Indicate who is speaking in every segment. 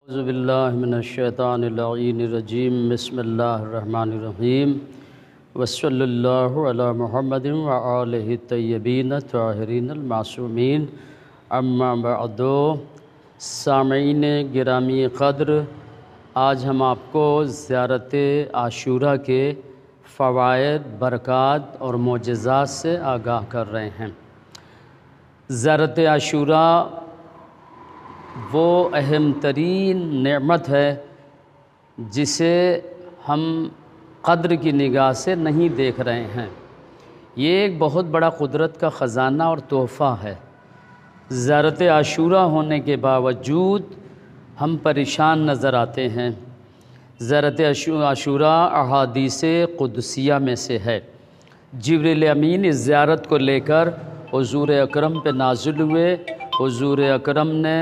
Speaker 1: اعوذ باللہ من الشیطان اللعین الرجیم بسم اللہ الرحمن الرحیم وصلی اللہ علی محمد وآلہ الطیبین الطاہرین المعصومین اما بعد۔ سامعین گرامی قدر، آج ہم آپ کو زیارت عاشوراء کے فوائد، برکات اور معجزات سے آگاہ کر رہے ہیں۔ زیارت عاشوراء وہ اہم ترین نعمت ہے جسے ہم قدر کی نگاہ سے نہیں دیکھ رہے ہیں۔ یہ ایک بہت بڑا قدرت کا خزانہ اور تحفہ ہے۔ زیارت عاشوراء ہونے کے باوجود ہم پریشان نظر آتے ہیں۔ زیارت عاشوراء احادیث قدسیہ میں سے ہے۔ جبریل امین اس زیارت کو لے کر حضور اکرم پہ نازل ہوئے۔ حضور اکرم نے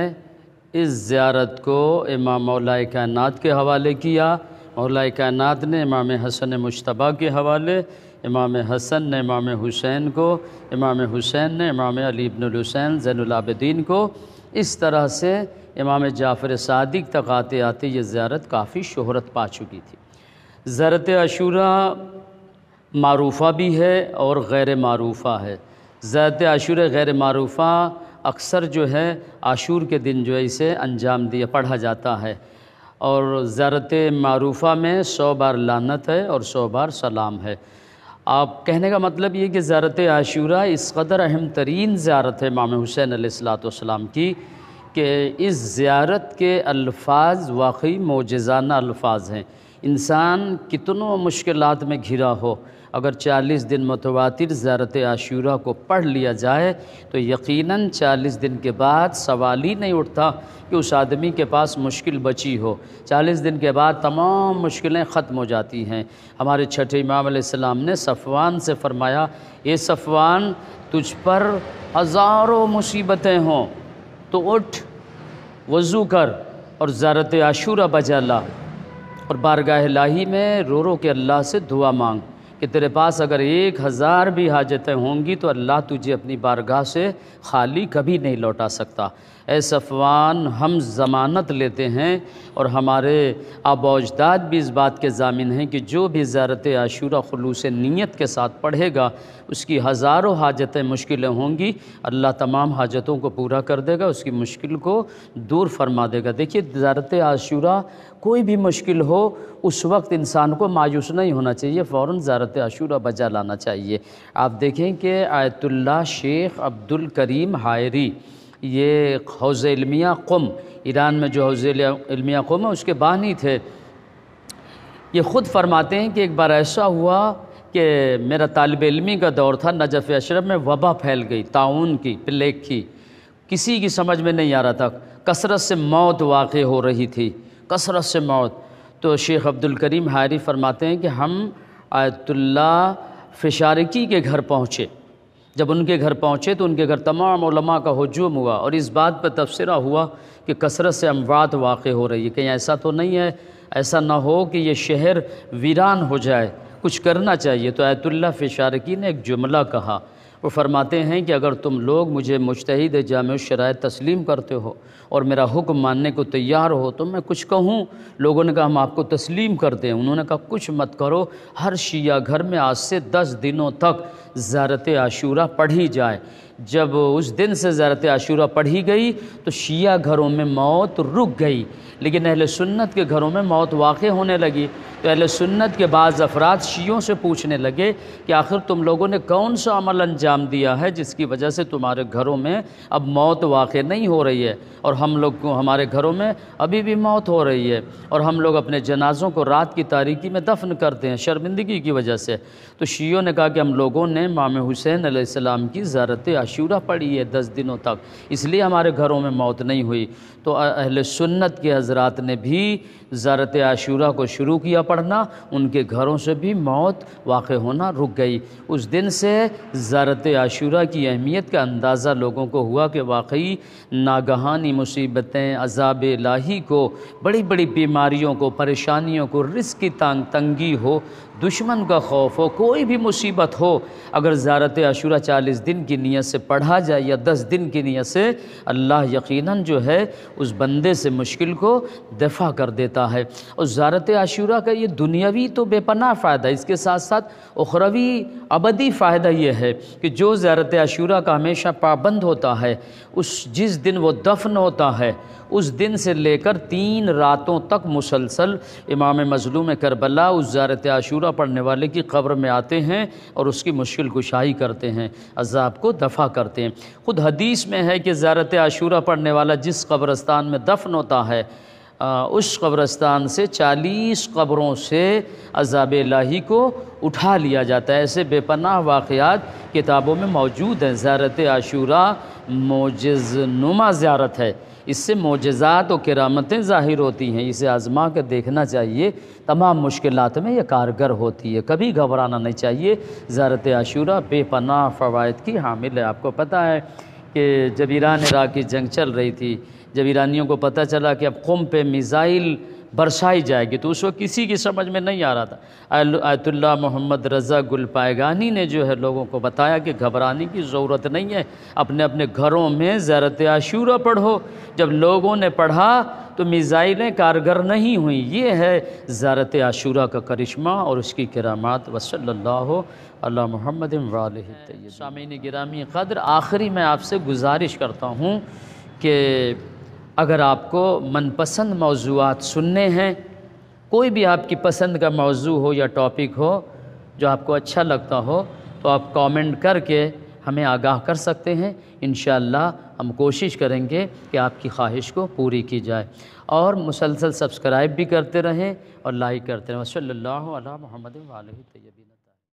Speaker 1: اس زیارت کو امام مولا کائنات کے حوالے کیا۔ مولا کائنات نے امام حسن مجتبیٰ کے حوالے، امام حسن نے امام حسین کو، امام حسین نے امام علی بن الحسین زین العابدین کو، اس طرح سے امام جعفر صادق تک آتے آتے یہ زیارت کافی شہرت پا چکی تھی۔ زیارت عاشوراء معروفہ بھی ہے اور غیر معروفہ ہے۔ زیارت عاشوراء غیر معروفہ اکثر جو ہے عاشور کے دن جو ہے اسے انجام پڑھا جاتا ہے، اور زیارت معروفہ میں 100 بار لعنت ہے اور 100 بار سلام ہے۔ آپ کہنے کا مطلب یہ کہ زیارت عاشوراء اس قدر اہم ترین زیارت ہے امام حسین علیہ السلام کی کہ اس زیارت کے الفاظ واقعی معجزانہ الفاظ ہیں۔ انسان کتنوں مشکلات میں گھرا ہو، اگر 40 دن متواتر زیارت عاشوراء کو پڑھ لیا جائے تو یقیناً 40 دن کے بعد سوال ہی نہیں اٹھتا کہ اس آدمی کے پاس مشکل بچی ہو۔ 40 دن کے بعد تمام مشکلیں ختم ہو جاتی ہیں۔ ہمارے چھٹے امام علیہ السلام نے صفوان سے فرمایا، اے صفوان، تجھ پر ہزاروں مصیبتیں ہوں تو اٹھ، وضو کر اور زیارت عاشوراء بجا لا، اور بارگاہ الہی میں رو رو کے اللہ سے دعا مانگ کہ تیرے پاس اگر 1000 بھی حاجتیں ہوں گی تو اللہ تجھے اپنی بارگاہ سے خالی کبھی نہیں لوٹا سکتا۔ اے صفوان، ہم ضمانت لیتے ہیں اور ہمارے آباء و اجداد بھی اس بات کے ضامن ہیں کہ جو بھی زیارت عاشوراء خلوص نیت کے ساتھ پڑھے گا اس کی ہزاروں حاجتیں مشکلیں ہوں گی، اللہ تمام حاجتوں کو پورا کر دے گا، اس کی مشکل کو دور فرما دے گا۔ دیکھیے، زیارت عاشوراء کوئی بھی مشکل ہو اس وقت انسان کو مایوس نہیں ہونا چاہیے، فوراً زیارت عاشوراء بجا لانا چاہیے۔ آپ دیکھیں کہ آیت اللہ شیخ عبدالکریم حائری، یہ حوزہ علمیہ قم، ایران میں جو حوزہ علمیہ قم ہے اس کے بانی تھے، یہ خود فرماتے ہیں کہ ایک بار ایسا ہوا کہ میرا طالب علمی کا دور تھا، نجف اشرف میں وبا پھیل گئی، طاعون کی، پلیگ کی، کسی کی سمجھ میں نہیں آ رہا تھا، کثرت سے موت واقع ہو رہی تھی، کثرت سے موت۔ تو شیخ عبدالکریم حائری فرماتے ہیں کہ ہم آیت اللہ فشارقی کے گھر پہنچے۔ جب ان کے گھر پہنچے تو ان کے گھر تمام علماء کا ہجوم ہوا اور اس بات پہ تبصرہ ہوا کہ کثرت سے اموات واقع ہو رہی ہے، کہیں ایسا تو نہیں ہے، ایسا نہ ہو کہ یہ شہر ویران ہو جائے، کچھ کرنا چاہیے۔ تو آیت اللہ فشارقی نے ایک جملہ کہا، وہ فرماتے ہیں کہ اگر تم لوگ مجھے مجتہد جامع الشرائع تسلیم کرتے ہو اور میرا حکم ماننے کو تیار ہو تو میں کچھ کہوں۔ لوگوں نے کہا ہم آپ کو تسلیم کرتے ہیں۔ انہوں نے کہا کچھ مت کرو، ہر شیعہ گھر میں آج سے 10 دنوں تک زیارت عاشوراء پڑھی جائے۔ جب اس دن سے زیارت عاشوراء پڑھی گئی تو شیعہ گھروں میں موت رک گئی، لیکن اہل سنت کے گھروں میں موت واقع ہونے لگی۔ تو اہل سنت کے بعض افراد شیعوں سے پوچھنے لگے کہ آخر تم لوگوں نے کون سا عمل انجام دیا ہے جس کی وجہ سے تمہارے گھروں میں اب موت واقع نہیں ہو رہی ہے، اور ہم لوگ کو ہمارے گھروں میں ابھی بھی موت ہو رہی ہے، اور ہم لوگ اپنے جنازوں کو رات کی تاریکی میں دفن کرتے ہیں شرمندگی کی وجہ سے۔ تو شیعوں نے کہا کہ ہم لوگوں نے امام حسین علیہ السلام کی زیارت عاشوراء پڑھی ہے 10 دنوں تک، اس لیے ہمارے گھروں میں موت نہیں ہوئی۔ تو اہل سنت کے حضرات نے بھی زیارت عاشوراء کو شروع کیا پڑھنا، ان کے گھروں سے بھی موت واقع ہونا رک گئی۔ اس دن سے زیارت عاشوراء کی اہمیت کا اندازہ لوگوں کو ہوا کہ واقعی ناگہانی مصیبتیں، عذاب الہی کو، بڑی بڑی بیماریوں کو، پریشانیوں کو، رزق کی تنگی ہو، دشمن کا خوف ہو، کوئی بھی مصیبت ہو، اگر زیارت عاشوراء 40 دن کی نیت سے پڑھا جائے یا 10 دن کی نیت سے، اللہ یقیناً جو ہے اس بندے سے مشکل کو دفع کر دیتا ہے۔ اور زیارت عاشوراء کا یہ دنیاوی تو بے پناہ فائدہ ہے، اس کے ساتھ ساتھ اخروی ابدی فائدہ یہ ہے کہ جو زیارت عاشوراء کا ہمیشہ پابند ہوتا ہے، جس دن وہ دفن ہوتا ہے اس دن سے لے کر 3 راتوں تک مسلسل امام مظلوم کربلا اس زیارت عاشوراء پڑھنے والے کی قبر میں آتے ہیں اور اس کی مشکل کشائی کرتے ہیں، عذاب کو دفع کرتے ہیں۔ خود حدیث میں ہے کہ زیارت عاشوراء پڑھنے والا جس قبرستان میں دفن ہوتا ہے اس قبرستان سے 40 قبروں سے عذاب الہی کو اٹھا لیا جاتا ہے۔ ایسے بے پناہ واقعات کتابوں میں موجود ہیں۔ زیارت عاشوراء معجز نما زیارت ہے، اس سے معجزات و کرامتیں ظاہر ہوتی ہیں، اسے آزما کے دیکھنا چاہیے، تمام مشکلات میں یہ کارگر ہوتی ہے، کبھی گھبرانا نہیں چاہیے۔ زیارت عاشوراء بے پناہ فوائد کی حامل ہے۔ آپ کو پتہ ہے کہ جب ایران عراق کی جنگ چل رہی تھی، جب ایرانیوں کو پتہ چلا کہ اب قم پہ میزائل برسائی جائے گی تو اس وقت کسی کی سمجھ میں نہیں آ رہا تھا۔ آیت اللہ محمد رضا گل پائگانی نے جو ہے لوگوں کو بتایا کہ گھبرانے کی ضرورت نہیں ہے، اپنے اپنے گھروں میں زیارت عاشوراء پڑھو۔ جب لوگوں نے پڑھا تو میزائلیں کارگر نہیں ہوئیں۔ یہ ہے زیارت عاشوراء کا کرشمہ اور اس کی کرامات۔ وصلی اللہ علی محمد وآلہ الطیبین۔ سامعین گرامی قدر، آخری میں آپ سے گزارش کرتا ہوں کہ اگر آپ کو من پسند موضوعات سننے ہیں، کوئی بھی آپ کی پسند کا موضوع ہو یا ٹاپک ہو جو آپ کو اچھا لگتا ہو تو آپ کامنٹ کر کے ہمیں آگاہ کر سکتے ہیں۔ انشاءاللہ ہم کوشش کریں گے کہ آپ کی خواہش کو پوری کی جائے، اور مسلسل سبسکرائب بھی کرتے رہیں اور لائک کرتے رہیں۔ صلی اللہ علی محمد وآلہ الطیبین۔